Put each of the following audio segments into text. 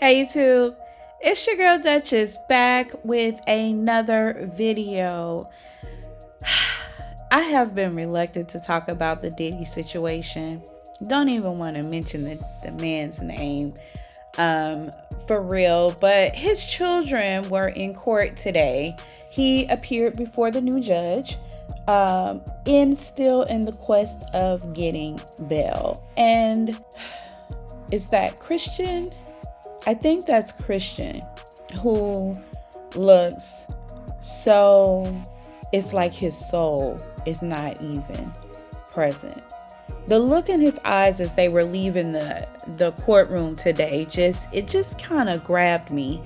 Hey YouTube, it's your girl Duchess back with another video. I have been reluctant to talk about the Diddy situation. Don't even want to mention the man's name for real, but his children were in court today. He appeared before the new judge, still in the quest of getting bail. And is that Christian? I think that's Christian who looks so, it's like his soul is not even present. The look in his eyes as they were leaving the courtroom today, it just kind of grabbed me.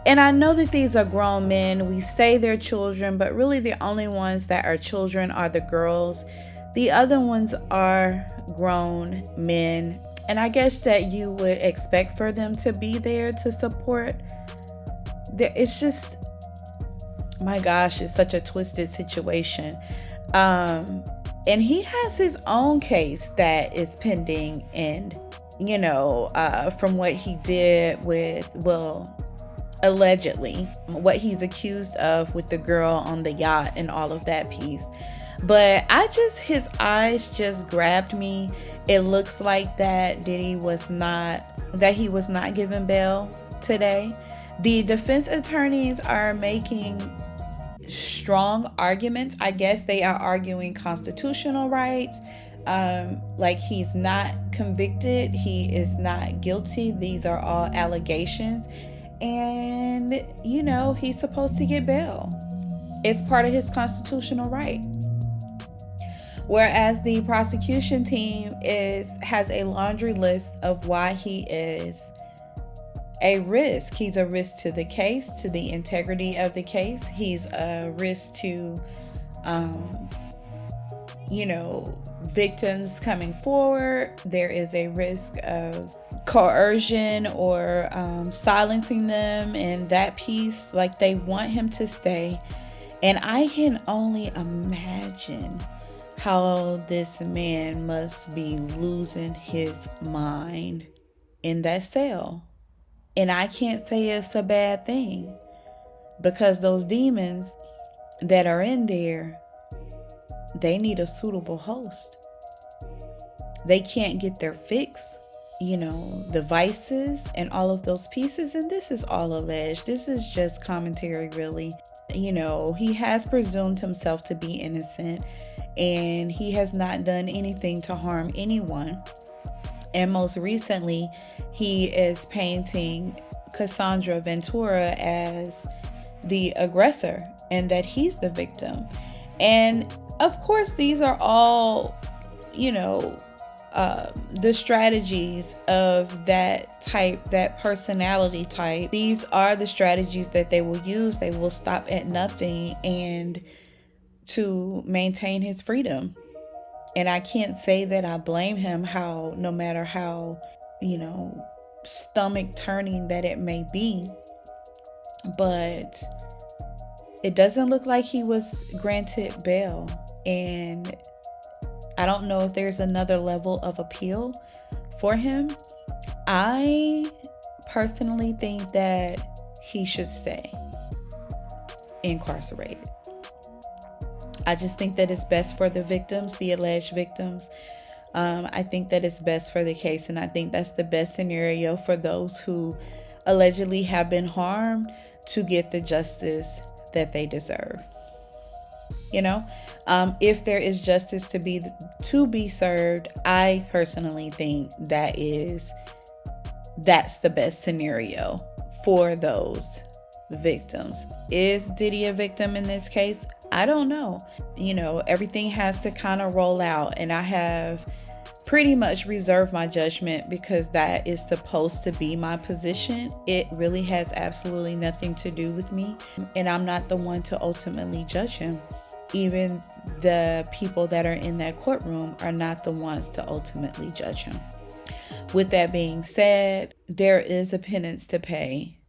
And I know that these are grown men. We say they're children, but really the only ones that are children are the girls. The other ones are grown men. And I guess that you would expect for them to be there to support. It's just, my gosh, it's such a twisted situation. And he has his own case that is pending. And, from what he did with, allegedly, what he's accused of with the girl on the yacht and all of that piece. But his eyes just grabbed me. It looks like that he was not given bail today. The defense attorneys are making strong arguments. I guess they are arguing constitutional rights. Like he's not convicted. He is not guilty. These are all allegations. And, he's supposed to get bail. It's part of his constitutional right. Whereas the prosecution team has a laundry list of why he is a risk. He's a risk to the case, to the integrity of the case. He's a risk to, victims coming forward. There is a risk of coercion or silencing them, and that piece, like they want him to stay. And I can only imagine how this man must be losing his mind in that cell. And I can't say it's a bad thing, because those demons that are in there, they need a suitable host. They can't get their fix, the vices and all of those pieces. And this is all alleged. This is just commentary, really. He has presumed himself to be innocent, and he has not done anything to harm anyone. And most recently, he is painting Cassandra Ventura as the aggressor and that he's the victim. And of course, these are all, the strategies of that personality type. These are the strategies that they will use. They will stop at nothing and to maintain his freedom. And I can't say that I blame him, no matter how, stomach turning that it may be. But it doesn't look like he was granted bail. And I don't know if there's another level of appeal for him. I personally think that he should stay incarcerated. I just think that it's best for the victims, the alleged victims. I think that it's best for the case, and I think that's the best scenario for those who allegedly have been harmed to get the justice that they deserve. If there is justice to be served, I personally think that's the best scenario for those victims. Is Diddy a victim in this case? I don't know. Everything has to kind of roll out, and I have pretty much reserved my judgment because that is supposed to be my position. It really has absolutely nothing to do with me, and I'm not the one to ultimately judge him. Even the people that are in that courtroom are not the ones to ultimately judge him. With that being said, there is a penance to pay,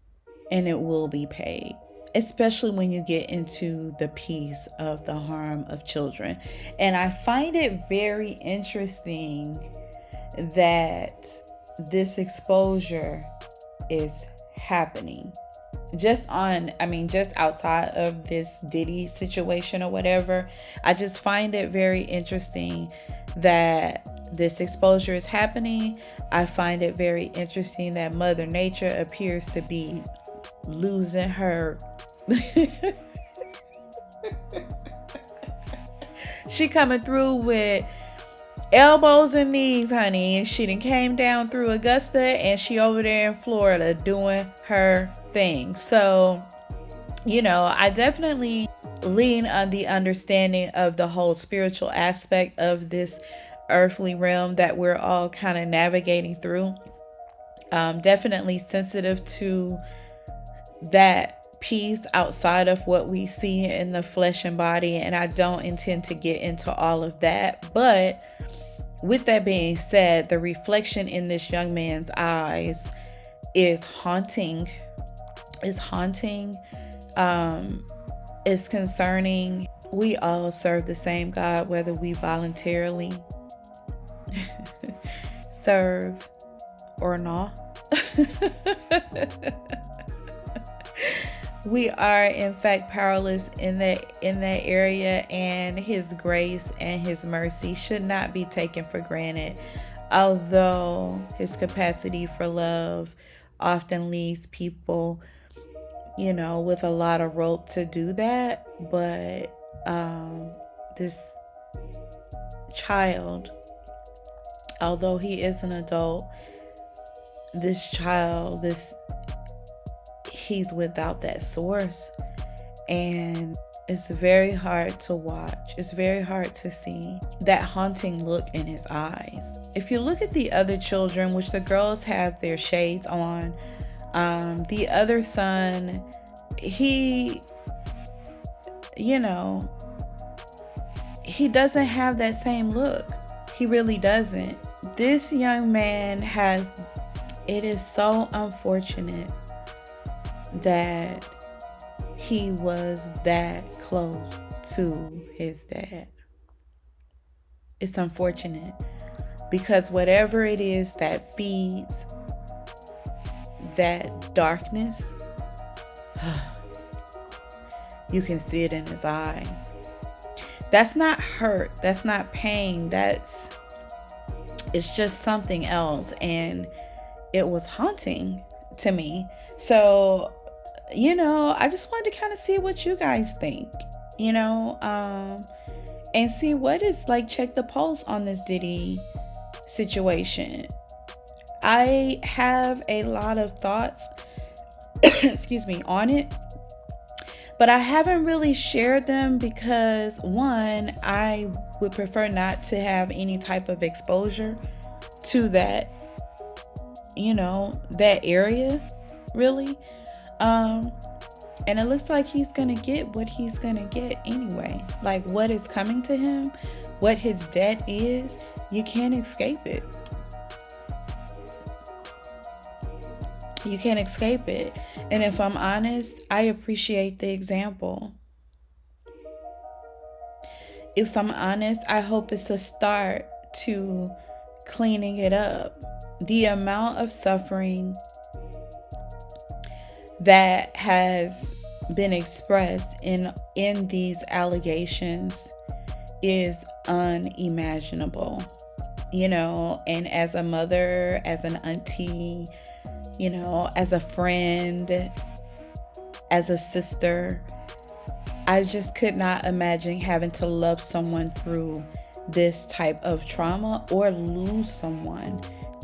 and it will be paid, especially when you get into the piece of the harm of children. And I find it very interesting that this exposure is happening. Just outside of this Diddy situation or whatever, I just find it very interesting that this exposure is happening. I find it very interesting that Mother Nature appears to be losing her. She coming through with elbows and knees, honey. And she done came down through Augusta, and she over there in Florida doing her thing. So, I definitely lean on the understanding of the whole spiritual aspect of this earthly realm that we're all kind of navigating through. Definitely sensitive to that piece outside of what we see in the flesh and body, and I don't intend to get into all of that. But with that being said, the reflection in this young man's eyes is haunting. Is concerning. We all serve the same God, whether we voluntarily serve or not. We are in fact powerless in that area, and his grace and his mercy should not be taken for granted. Although his capacity for love often leaves people, with a lot of rope to do that. But this child, although he is an adult, he's without that source, and it's very hard to watch. It's very hard to see that haunting look in his eyes. If you look at the other children, which the girls have their shades on, the other son, he doesn't have that same look. He really doesn't. This young man it is so unfortunate that he was that close to his dad. It's unfortunate because whatever it is that feeds that darkness, you can see it in his eyes. That's not hurt. That's not pain. It's just something else. And it was haunting to me. So, I just wanted to kind of see what you guys think, and see what is like, check the pulse on this Diddy situation. I have a lot of thoughts, on it, but I haven't really shared them because, one, I would prefer not to have any type of exposure to that, that area, really. And it looks like he's gonna get what he's gonna get anyway. Like, what is coming to him, what his debt is, you can't escape it. You can't escape it. And if I'm honest, I appreciate the example. If I'm honest, I hope it's a start to cleaning it up. The amount of suffering that has been expressed in these allegations is unimaginable, and as a mother, as an auntie, as a friend, as a sister, I just could not imagine having to love someone through this type of trauma or lose someone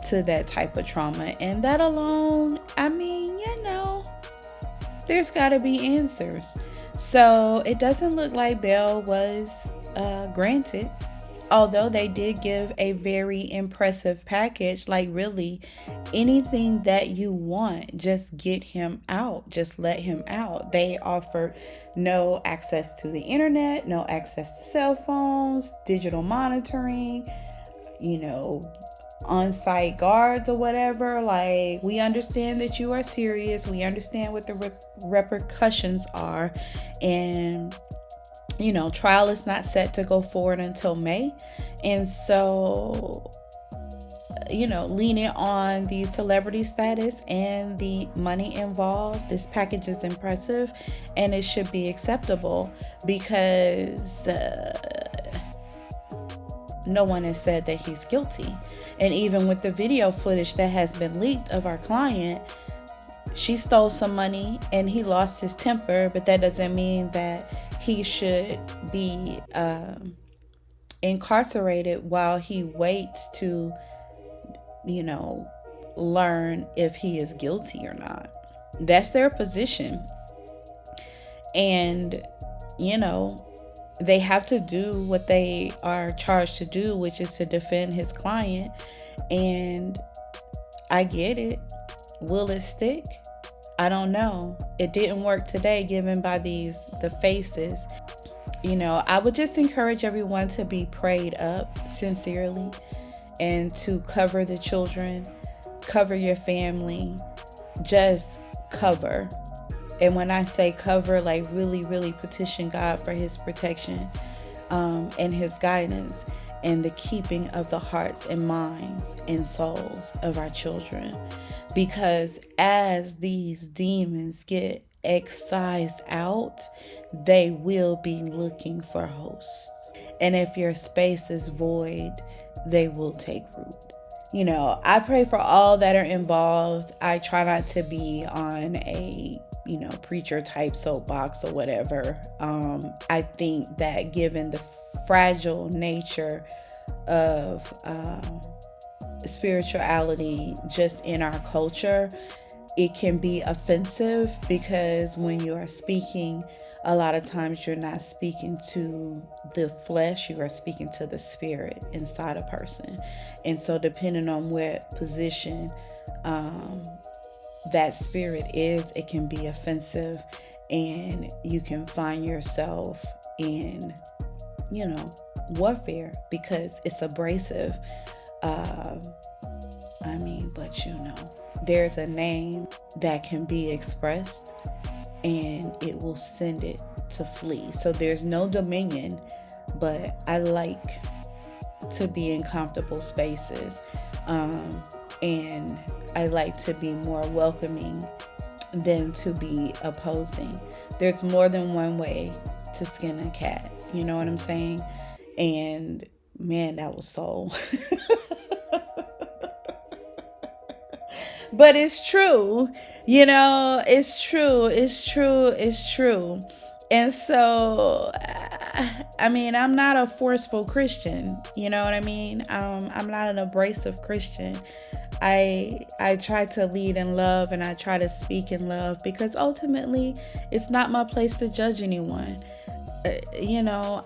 to that type of trauma. And that alone, there's got to be answers. So it doesn't look like bail was granted, although they did give a very impressive package. Like, really, anything that you want, just get him out, just let him out. They offered no access to the internet, no access to cell phones, digital monitoring, on-site guards or whatever. Like, we understand that you are serious. We understand what the repercussions are. And, trial is not set to go forward until May. And so leaning on the celebrity status and the money involved. This package is impressive and it should be acceptable because no one has said that he's guilty. And even with the video footage that has been leaked of our client, she stole some money and he lost his temper, but that doesn't mean that he should be incarcerated while he waits to, learn if he is guilty or not. That's their position. And, they have to do what they are charged to do, which is to defend his client. And I get it. Will it stick? I don't know. It didn't work today, given by the faces. I would just encourage everyone to be prayed up sincerely and to cover the children, cover your family, just cover. And when I say cover, like really, really petition God for his protection and his guidance and the keeping of the hearts and minds and souls of our children. Because as these demons get excised out, they will be looking for hosts. And if your space is void, they will take root. I pray for all that are involved. I try not to be on a, preacher type soapbox or whatever. I think that given the fragile nature of spirituality just in our culture, it can be offensive because when you are speaking, a lot of times you're not speaking to the flesh, you are speaking to the spirit inside a person. And so depending on what position that spirit is, it can be offensive and you can find yourself in, warfare because it's abrasive. There's a name that can be expressed and it will send it to flee. So there's no dominion, but I like to be in comfortable spaces. And I like to be more welcoming than to be opposing. There's more than one way to skin a cat. You know what I'm saying? And man, that was so... But it's true, it's true. And so, I'm not a forceful Christian, you know what I mean? I'm not an abrasive Christian. I try to lead in love and I try to speak in love because ultimately it's not my place to judge anyone. I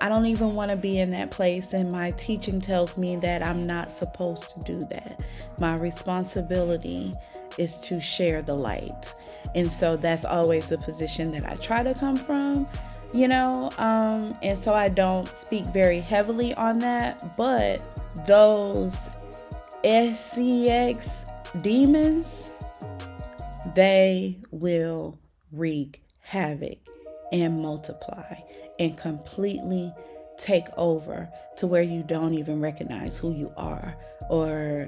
don't even want to be in that place, and my teaching tells me that I'm not supposed to do that. My responsibility is to share the light. And so that's always the position that I try to come from, and so I don't speak very heavily on that, but those SCX demons, they will wreak havoc and multiply and completely take over to where you don't even recognize who you are or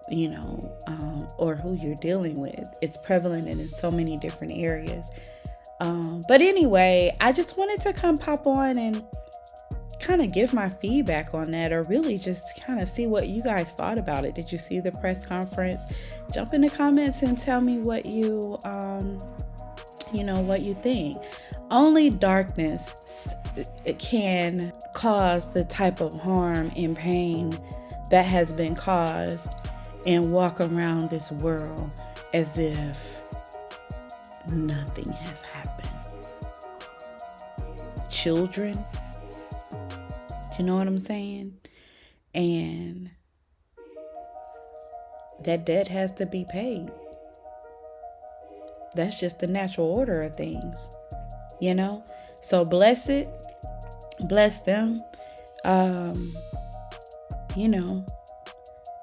who you're dealing with. It's prevalent and in so many different areas. But anyway, I just wanted to come pop on and kind of give my feedback on that, or really just kind of see what you guys thought about it. Did you see the press conference? Jump in the comments and tell me what you think. Only darkness can cause the type of harm and pain that has been caused and walk around this world as if nothing has happened. Children, do you know what I'm saying? And that debt has to be paid. That's just the natural order of things, So bless it, bless them, and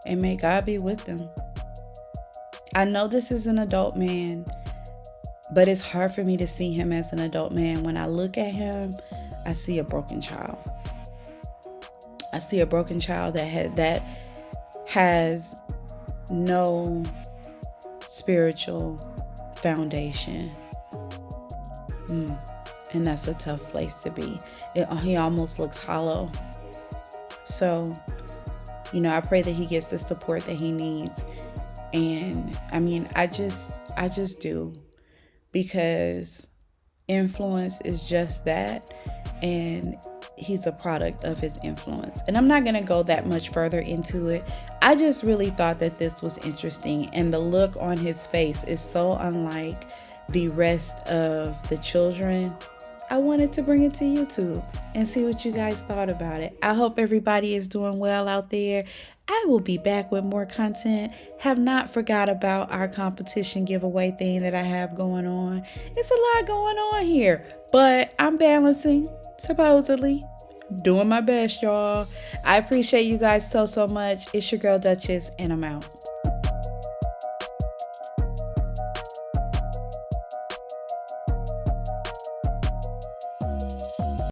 may God be with them. I know this is an adult man, but it's hard for me to see him as an adult man. When I look at him, I see a broken child. I see a broken child that has no spiritual foundation. And that's a tough place to be. He almost looks hollow. So, I pray that he gets the support that he needs. And I just do, because influence is just that. And he's a product of his influence. And I'm not going to go that much further into it. I just really thought that this was interesting. And the look on his face is so unlike the rest of the children. I wanted to bring it to YouTube and see what you guys thought about it. I hope everybody is doing well out there. I will be back with more content. Have not forgot about our competition giveaway thing that I have going on. It's a lot going on here, but I'm balancing, supposedly. Doing my best, y'all. I appreciate you guys so much. It's your girl Duchess, and I'm out.